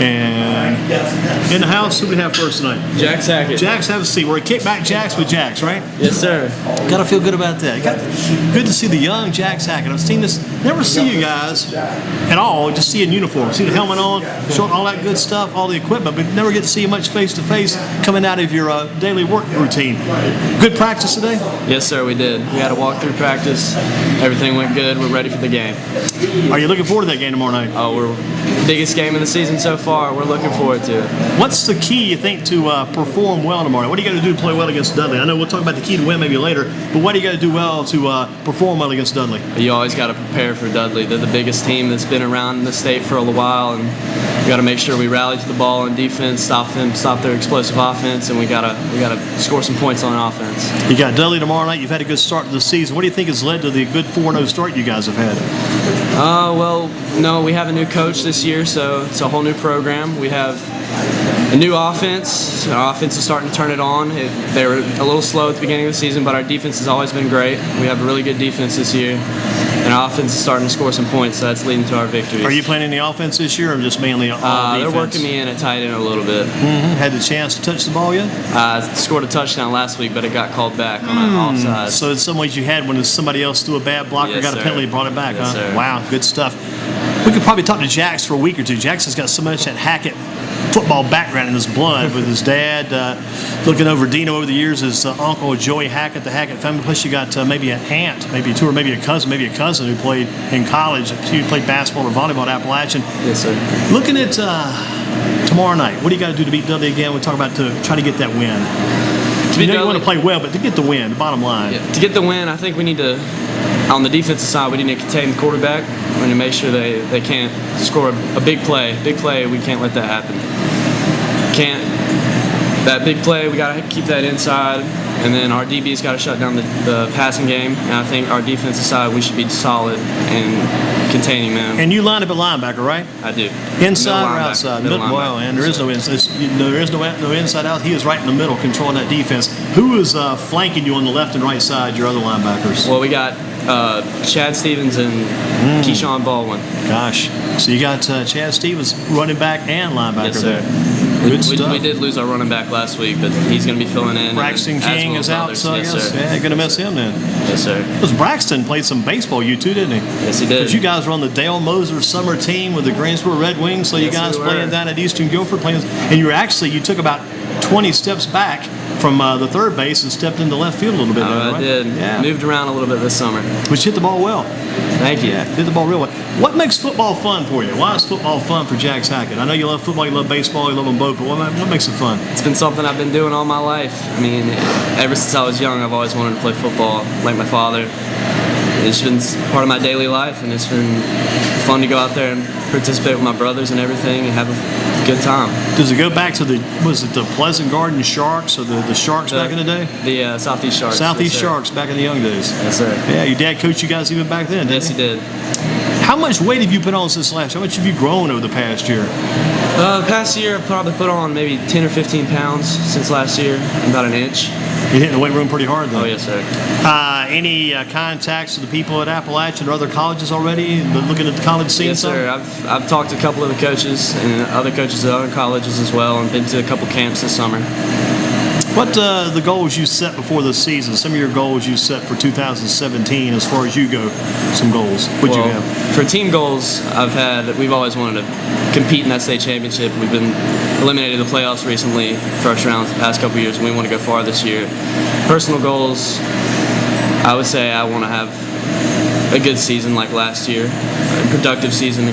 And in the house, who do we have first tonight? Jax Hackett. Jax, have a seat. We're a Kickback Jax with Jax, right? Yes, sir. Got to feel good about that. Good to see the young Jax Hackett. I've seen this. Never see you guys at all. Just see you in uniform. See the helmet on, showing all that good stuff, all the equipment, but never get to see you much face to face coming out of your daily work routine. Good practice today? Yes, sir. We did. We had a walkthrough practice. Everything went good. We're ready for the game. Are you looking forward to that game tomorrow night? Oh, we're biggest game of the season so far. We're looking forward to it. What's the key, you think, to perform well tomorrow? What do you got to do to play well against Dudley? I know we'll talk about the key to win maybe later, but what do you got to do well to perform well against Dudley? You always got to prepare for Dudley. They're the biggest team that's been around in the state for a little while, and we got to make sure we rally to the ball on defense, stop their explosive offense, and we got to score some points on offense. You got Dudley tomorrow night. You've had a good start to the season. What do you think has led to the good 4-0 start you guys have had? Well, no, we have a new coach this year, so it's a whole new program. We have a new offense. Our offense is starting to turn it on. They were a little slow at the beginning of the season, but our defense has always been great. We have a really good defense this year, and our offense is starting to score some points, so that's leading to our victories. Are you playing in the offense this year, or just mainly all defense? They're working me in at tight end a little bit. Had the chance to touch the ball yet? I scored a touchdown last week, but it got called back on an offside. So in some ways you had when somebody else threw a bad block or got a penalty, brought it back, yes, huh? Sir. Wow, good stuff. We could probably talk to Jax for a week or two. Jax has got so much that Hackett football background in his blood with his dad looking over Dino over the years, his uncle Joey Hackett, the Hackett family. Plus you got maybe an aunt, maybe two, or maybe a cousin who played in college. He played basketball or volleyball at Appalachian. Yes, sir. Looking at tomorrow night, what do you got to do to beat Dudley again? We talk about to try to get that win. You want to play well, but to get the win, the bottom line. Yeah, to get the win, I think we need to, on the defensive side, we need to contain the quarterback. We need to make sure they can't score a big play. Big play, we can't let that happen. That big play, we got to keep that inside, and then our DB's got to shut down the passing game. And I think our defensive side, we should be solid in containing them. And you line up at linebacker, right? I do. Inside or outside? Middle well, and there is no inside out. He is right in the middle, controlling that defense. Who is flanking you on the left and right side? Your other linebackers? Well, we got Chad Stevens and Keyshawn Baldwin. Gosh, so you got Chad Stevens, running back and linebacker. Yes, sir. There. We did lose our running back last week, but he's going to be filling in. Braxton King is out, so yes, sir. Yeah, going to miss him then. Yes, sir. Because Braxton played some baseball, you too, didn't he? Yes, he did. Because you guys were on the Dale Moser summer team with the Greensboro Red Wings, so you guys playing down at Eastern Guilford, and you took about 20 steps back from the third base and stepped into left field a little bit. I did. Yeah. Moved around a little bit this summer. Which hit the ball well. Thank you. Yeah, hit the ball real well. What makes football fun for you? Why is football fun for Jax Hackett? I know you love football, you love baseball, you love them both, but what makes it fun? It's been something I've been doing all my life. I mean, ever since I was young, I've always wanted to play football like my father. It's been part of my daily life, and it's been fun to go out there and participate with my brothers and everything and have a good time. Does it go back to the Pleasant Garden Sharks or the Sharks back in the day? The Southeast Sharks. Southeast Sharks back in the young days. Yes, sir. Yeah, your dad coached you guys even back then, didn't he? Yes, he did. How much weight have you put on since last year? How much have you grown over the past year? The past year, I've probably put on maybe 10 or 15 pounds since last year, about an inch. You're hitting the weight room pretty hard, though. Oh, yes, sir. Any contacts with the people at Appalachian or other colleges already? Looking at the college scene? Yes, sir. I've talked to a couple of the coaches and other coaches at other colleges as well, and been to a couple camps this summer. What the goals you set before the season? Some of your goals you set for 2017, as far as you go. Some goals. What'd you have? For team goals, we've always wanted to compete in that state championship. We've been eliminated the playoffs recently, first round the past couple years, and we want to go far this year. Personal goals, I would say I want to have a good season like last year, a productive season, a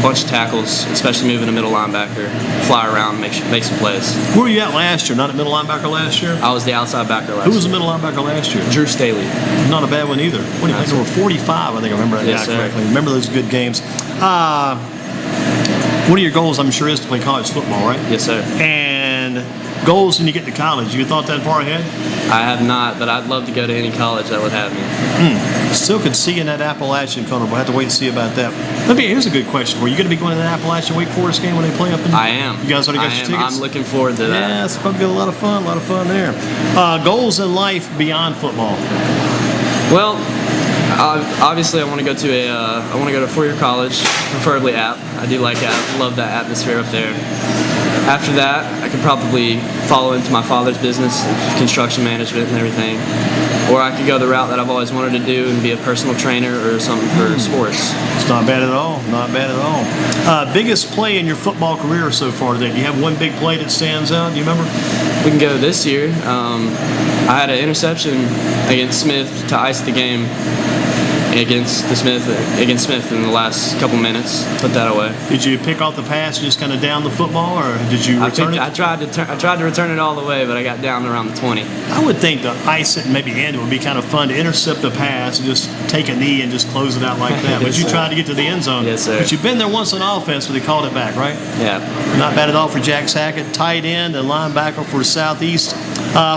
bunch of tackles, especially moving a middle linebacker, fly around, make some plays. Where were you at last year? Not at middle linebacker last year? I was the outside backer last year. Who was the middle linebacker last year? Drew Staley. Not a bad one either. What do you think? There were 45, I think I remember that correctly. Remember those good games. One of your goals, I'm sure, is to play college football, right? Yes, sir. And goals when you get to college, you thought that far ahead? I have not, but I'd love to go to any college that would have me. Still could see you in that Appalachian corner. We'll have to wait and see about that. Here's a good question for you. You going to be going to that Appalachian Wake Forest game when they play up in? I am. You guys already got your tickets? I'm looking forward to that. Yeah, it's probably a lot of fun there. Goals in life beyond football? Well, Obviously, I want to go to a 4-year college, preferably App. I do like App. Love that atmosphere up there. After that, I could probably follow into my father's business, construction management and everything. Or I could go the route that I've always wanted to do and be a personal trainer or something for sports. It's not bad at all. Not bad at all. Biggest play in your football career so far today? Do you have one big play that stands out? Do you remember? We can go this year. I had an interception against Smith to ice the game against Smith in the last couple minutes. Put that away. Did you pick off the pass and just kind of down the football, or did you return it? I tried to return it all the way, but I got down around the 20. I would think to ice it and maybe end it would be kind of fun to intercept the pass and just take a knee and just close it out like that. But you tried to get to the end zone. Yes, sir. But you've been there once on offense, but they called it back, right? Yeah. Not bad at all for Jack Hackett, tight end and linebacker for Southeast.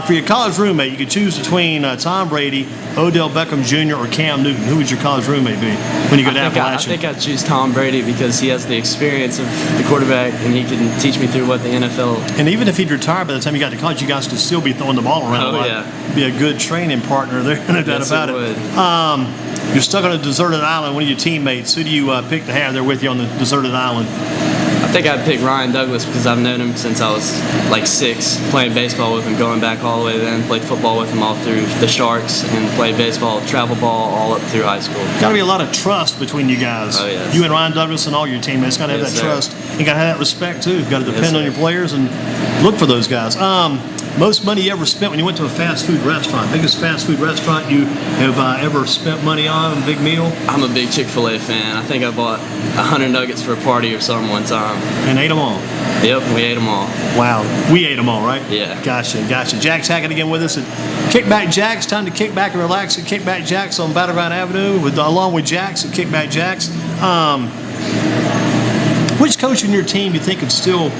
For your college roommate, you could choose between Tom Brady, Odell Beckham Jr., or Cam Newton. Who would your college roommate be when you go to Appalachian? I think I'd choose Tom Brady because he has the experience of the quarterback and he can teach me through what the NFL. And even if he'd retired by the time you got to college, you guys could still be throwing the ball around a lot. Yeah. Be a good training partner there, no doubt about it. You're stuck on a deserted island. One of your teammates, who do you pick to have there with you on the deserted island? I think I'd pick Ryan Douglas because I've known him since I was like 6, playing baseball with him, going back all the way then, played football with him all through the Sharks, and played baseball, travel ball, all up through high school. Got to be a lot of trust between you guys. Oh, yes. You and Ryan Douglas and all your teammates got to have that trust. You got to have that respect, too. Got to depend on your players and look for those guys. Most money you ever spent when you went to a fast food restaurant? Biggest fast food restaurant you have ever spent money on? A big meal? I'm a big Chick-fil-A fan. I think I bought 100 nuggets for a party or something one time. And ate them all? Yep, we ate them all. Wow. We ate them all, right? Yeah. Gotcha. Jack's Hackett again with us at Kickback Jack's. Time to kick back and relax at Kickback Jack's on Battleground Avenue along with Jack's at Kickback Jack's. Which coach in your team do you think could still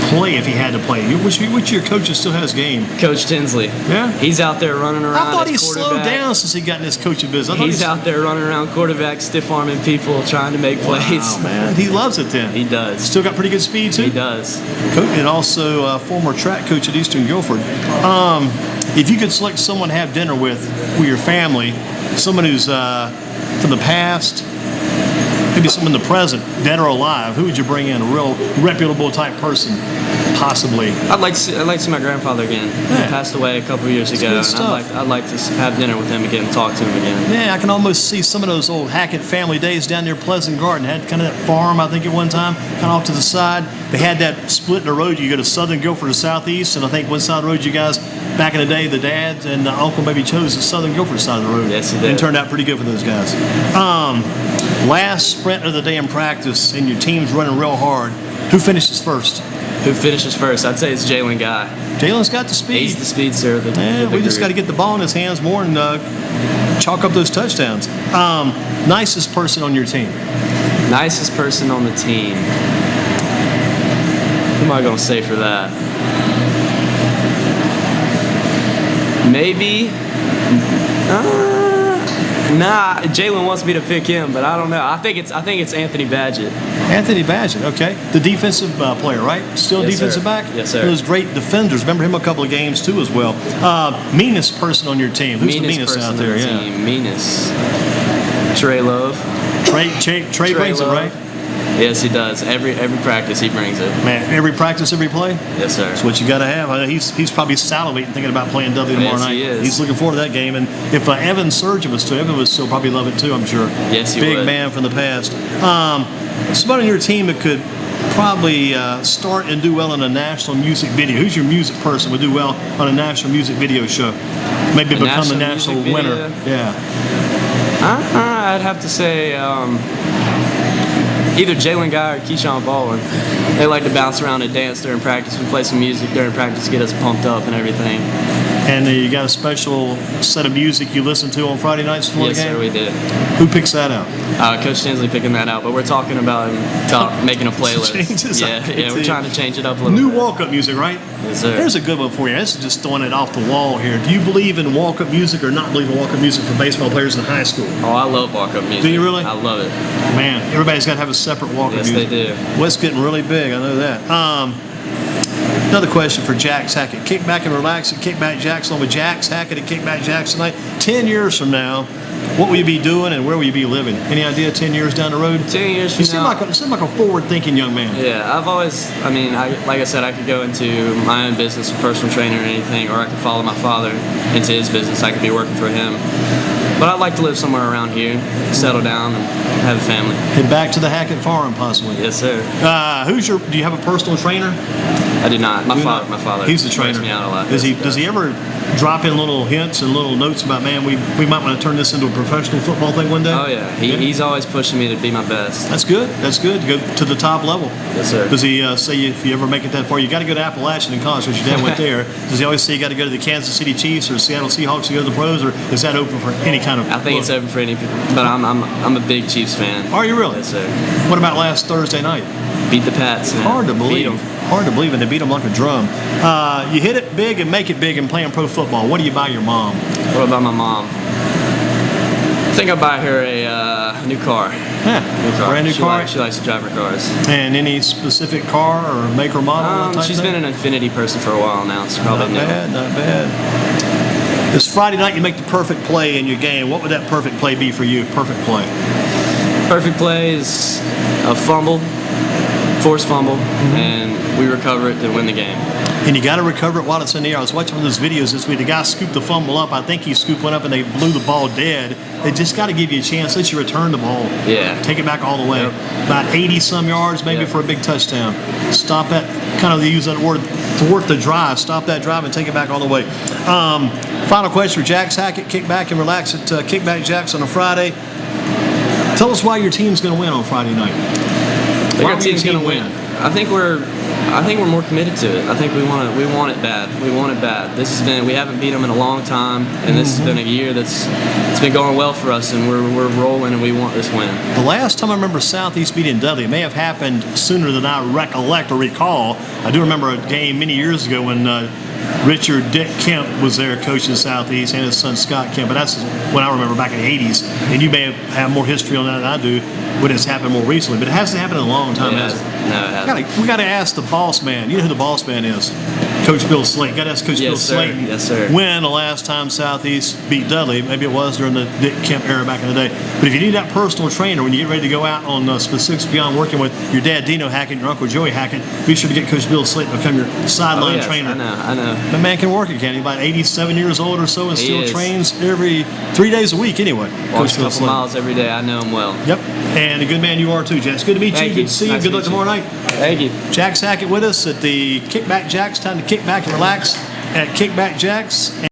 play if he had to play? Which of your coaches still has game? Coach Tinsley. Yeah? He's out there running around. I thought he slowed down since he got in this coaching business. He's out there running around quarterback, stiff-arming people, trying to make plays. Wow, man. He loves it then. He does. Still got pretty good speed, too? He does. And also former track coach at Eastern Guilford. If you could select someone to have dinner with your family, someone who's from the past, maybe someone in the present, dead or alive, who would you bring in? A real reputable type person, possibly. I'd like to see my grandfather again. Yeah. He passed away a couple years ago, and I'd like to have dinner with him again and talk to him again. Yeah, I can almost see some of those old Hackett family days down near Pleasant Garden. Had kind of that farm, I think, at one time, kind of off to the side. They had that split in the road. You go to Southern Guilford or Southeast, and I think one side of the road you guys, back in the day, the dad and the uncle maybe chose the Southern Guilford side of the road. Yes, he did. And turned out pretty good for those guys. Last sprint of the day in practice, and your team's running real hard. Who finishes first? Who finishes first? I'd say it's Jalen Guy. Jalen's got the speed. He's the speedster. We just got to get the ball in his hands more and chalk up those touchdowns. Nicest person on your team? Nicest person on the team. Who am I going to say for that? Maybe. Nah, Jalen wants me to pick him, but I don't know. I think it's Anthony Badgett. Anthony Badgett, okay. The defensive player, right? Still Yes, defensive sir. back? Yes, sir. Those great defenders. Remember him a couple of games, too, as well. Meanest person on your team? Who's the meanest out there? Yeah. Meanest. Trey Love. Trey brings it, right? Yes, he does. Every practice he brings it. Man, every practice, every play? Yes, sir. That's what you got to have. He's probably salivating thinking about playing W tomorrow night. He is. He's looking forward to that game. And if Evan Surgeon was still, Evan would still probably love it too, I'm sure. Yes, he Big would. man from the past. Somebody on your team that could probably start and do well in a national music video. Who's your music person would do well on a national music video show? Maybe become the national winner. Yeah. I'd have to say either Jalen Guy or Keyshawn Baldwin. They like to bounce around and dance during practice. We play some music during practice to get us pumped up and everything. And you got a special set of music you listen to on Friday nights before the game? Yes, sir, we did. Who picks that out? Coach Tinsley picking that out, but we're talking about making a playlist. Yeah, we're trying to change it up a little New bit. walk-up music, right? Yes, sir. Here's a good one for you. This is just throwing it off the wall here. Do you believe in walk-up music or not believe in walk-up music for baseball players in high school? Oh, I love walk-up music. Do you really? I love it. Man, everybody's got to have a separate walk-up Yes, music. they do. Well, it's getting really big. I know that. Another question for Jax Hackett. Kickback and relax at Kickback Jacks on with Jax Hackett at Kickback Jacks tonight. 10 years from now, what will you be doing and where will you be living? Any idea 10 years down the road? 10 years from You seem like a forward-thinking young man. Yeah, I've always, like I said, I could go into my own business, a personal trainer or anything, or I could follow my father into his business. I could be working for him. But I'd like to live somewhere around here, settle down, and have a family. Head back to the Hackett farm, possibly. Yes, sir. Do you have a personal trainer? I do not. My father. He's the trainer. Wears me out a lot. Does he ever drop in little hints and little notes about, man, we might want to turn this into a professional football thing one day? Oh yeah. He's always pushing me to be my best. That's good. That's good. To go to the top level. Yes, sir. Does he say if you ever make it that far, you got to go to Appalachian in college because your dad went there? Does he always say you got to go to the Kansas City Chiefs or Seattle Seahawks to go to the pros, or is that open for any kind of? I think it's open for any people, but I'm a big Chiefs fan. Are you really? Yes, sir. What about last Thursday night? Beat the Pats. Man. Hard to Beat believe. 'em. Hard to believe, and they beat them like a drum. You hit it big and make it big in playing pro football. What do you buy your mom? What about my mom? I think I'll buy her a new car. Yeah, New car. brand new car. She likes to drive her cars. And any specific car or make or model? that type She's thing? been an Infinity person for a while now. So probably Not bad, not bad. This Friday night, you make the perfect play in your game. What would that perfect play be for you? Perfect play. Perfect play is a fumble, forced fumble, and we recover it to win the game. And you got to recover it while it's in the air. I was watching one of those videos this week. The guy scooped the fumble up. I think he scooped one up and they blew the ball dead. They just got to give you a chance. Let you return the ball. Yeah. Take it back all the way. Yep. About 80-some yards maybe Yep. for a big touchdown. Stop that, kind of use that word, thwart the drive. Stop that drive and take it back all the way. Final question for Jax Hackett. Kick back and relax at Kickback Jacks on a Friday. Tell us why your team's going to win on Friday night. I think our team's going to win. I think we're more committed to it. I think we want it bad. We want it bad. We haven't beat them in a long time, and this has been a year it's been going well for us, and we're rolling, and we want this win. The last time I remember Southeast beating Dudley, it may have happened sooner than I recollect or recall. I do remember a game many years ago when Richard Dick Kemp was there coaching Southeast, and his son Scott Kemp, but that's what I remember back in the 80s, and you may have more history on that than I do when it's happened more recently, but it hasn't happened in a long time, has it? No, it hasn't. We got to ask the boss man. You know who the boss man is? Coach Bill Slayton. Got to ask Coach Bill Yes, sir. Slayton. Yes, sir. When the last time Southeast beat Dudley? Maybe it was during the Dick Kemp era back in the day. But if you need that personal trainer when you get ready to go out on specifics beyond working with your dad Dino Hackett and your uncle Joey Hackett, be sure to get Coach Bill Slayton to become your sideline trainer. I know. That man can work it, can he? About 87 years old or so, and He still is. trains every 3 days a week anyway. Walks a couple miles every day. I know him well. Yep. And a good man you are too, Jax. Good to meet you. Thank Good you. to see you. Nice Good to luck meet you. tomorrow night. Thank you. Jax Hackett with us at the Kickback Jacks. Time to kick back and relax at Kickback Jacks.